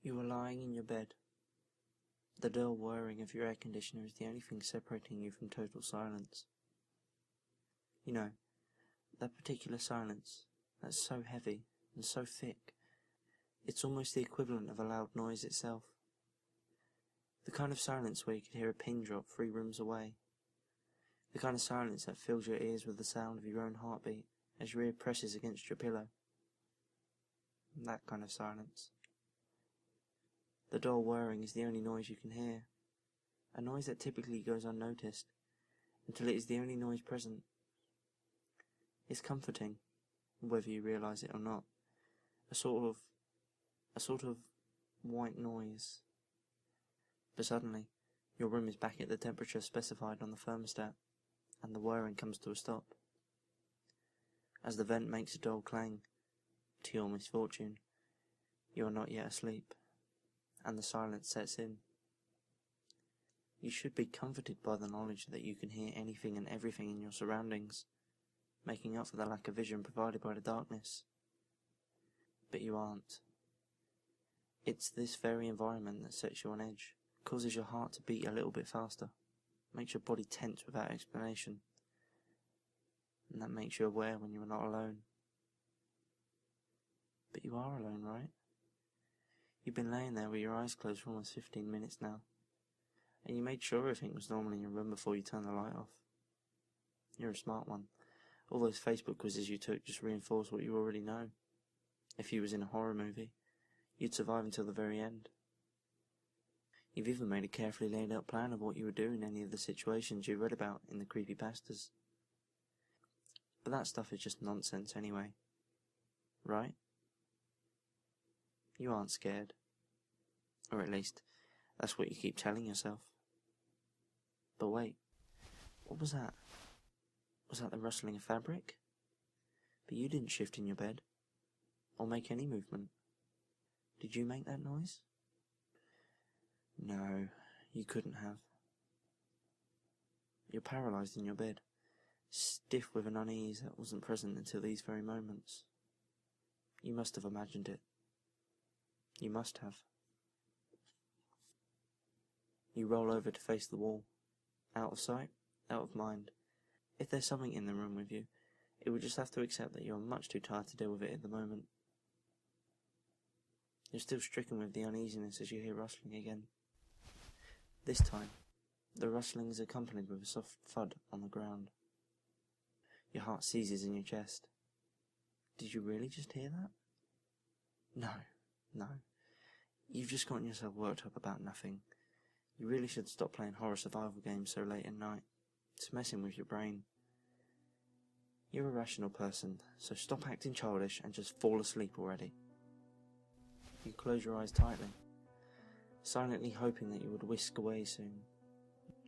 You are lying in your bed. The dull whirring of your air conditioner is the only thing separating you from total silence. You know, that particular silence, that's so heavy and so thick, it's almost the equivalent of a loud noise itself. The kind of silence where you could hear a pin drop 3 rooms away. The kind of silence that fills your ears with the sound of your own heartbeat as your ear presses against your pillow. That kind of silence. The dull whirring is the only noise you can hear, a noise that typically goes unnoticed, until it is the only noise present. It's comforting, whether you realise it or not, a sort of white noise. But suddenly, your room is back at the temperature specified on the thermostat, and the whirring comes to a stop. As the vent makes a dull clang, to your misfortune, you are not yet asleep, and the silence sets in. You should be comforted by the knowledge that you can hear anything and everything in your surroundings, making up for the lack of vision provided by the darkness. But you aren't. It's this very environment that sets you on edge, causes your heart to beat a little bit faster, makes your body tense without explanation, and that makes you aware when you are not alone. But you are alone, right? You've been laying there with your eyes closed for almost 15 minutes now, and you made sure everything was normal in your room before you turned the light off. You're a smart one. All those Facebook quizzes you took just reinforce what you already know. If you was in a horror movie, you'd survive until the very end. You've even made a carefully laid out plan of what you would do in any of the situations you read about in the creepypastas. But that stuff is just nonsense anyway. Right? You aren't scared. Or at least, that's what you keep telling yourself. But wait, what was that? Was that the rustling of fabric? But you didn't shift in your bed, or make any movement. Did you make that noise? No, you couldn't have. You're paralysed in your bed, stiff with an unease that wasn't present until these very moments. You must have imagined it. You must have. You roll over to face the wall. Out of sight, out of mind. If there's something in the room with you, it would just have to accept that you're much too tired to deal with it at the moment. You're still stricken with the uneasiness as you hear rustling again. This time, the rustling is accompanied with a soft thud on the ground. Your heart seizes in your chest. Did you really just hear that? No. You've just gotten yourself worked up about nothing. You really should stop playing horror survival games so late at night. It's messing with your brain. You're a rational person, so stop acting childish and just fall asleep already. You close your eyes tightly, silently hoping that you would whisk away soon.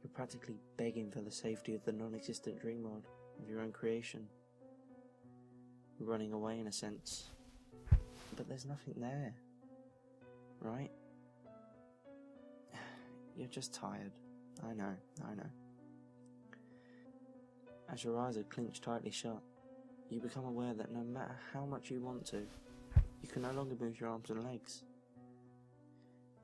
You're practically begging for the safety of the non-existent dream world of your own creation. You're running away in a sense, but there's nothing there. Right? You're just tired. I know. As your eyes are clinched tightly shut, you become aware that no matter how much you want to, you can no longer move your arms and legs.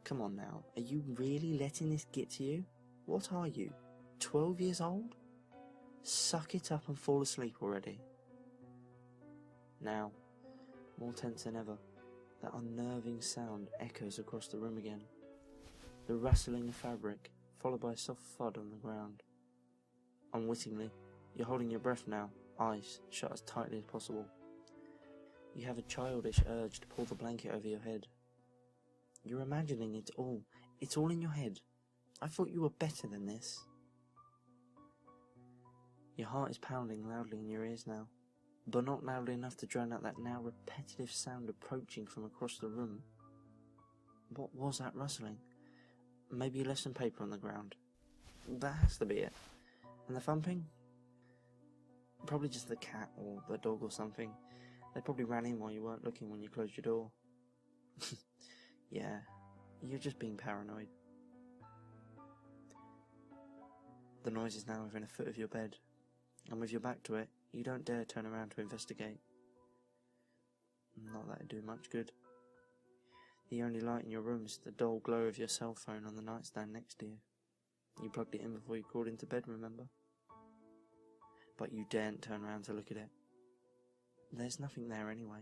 Come on now, are you really letting this get to you? What are you, 12 years old? Suck it up and fall asleep already. Now, more tense than ever, that unnerving sound echoes across the room again. The rustling of fabric, followed by a soft thud on the ground. Unwittingly, you're holding your breath now, eyes shut as tightly as possible. You have a childish urge to pull the blanket over your head. You're imagining it all. It's all in your head. I thought you were better than this. Your heart is pounding loudly in your ears now, but not loudly enough to drown out that now repetitive sound approaching from across the room. What was that rustling? Maybe you left some paper on the ground. That has to be it. And the thumping? Probably just the cat or the dog or something. They probably ran in while you weren't looking when you closed your door. Yeah, you're just being paranoid. The noise is now within a foot of your bed, and with your back to it, you don't dare turn around to investigate. Not that it'd do much good. The only light in your room is the dull glow of your cell phone on the nightstand next to you. You plugged it in before you crawled into bed, remember? But you daren't turn around to look at it. There's nothing there anyway.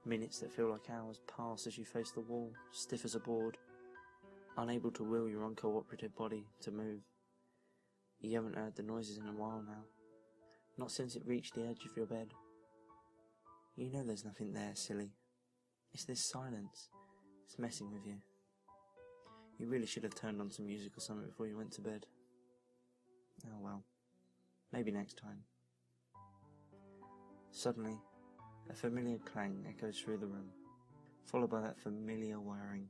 Minutes that feel like hours pass as you face the wall, stiff as a board, unable to will your uncooperative body to move. You haven't heard the noises in a while now, not since it reached the edge of your bed. You know there's nothing there, silly. It's this silence. It's messing with you. You really should have turned on some music or something before you went to bed. Oh well, maybe next time. Suddenly, a familiar clang echoes through the room, followed by that familiar whirring.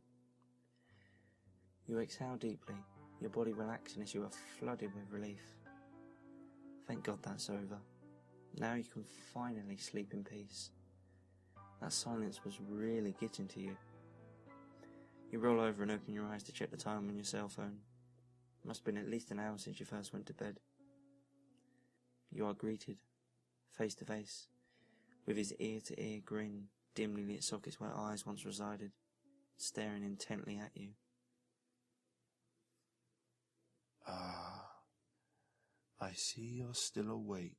You exhale deeply, your body relaxing as you are flooded with relief. Thank God that's over. Now you can finally sleep in peace. That silence was really getting to you. You roll over and open your eyes to check the time on your cell phone. It must have been at least an hour since you first went to bed. You are greeted, face to face, with his ear-to-ear grin, dimly lit sockets where eyes once resided, staring intently at you. Ah, I see you're still awake.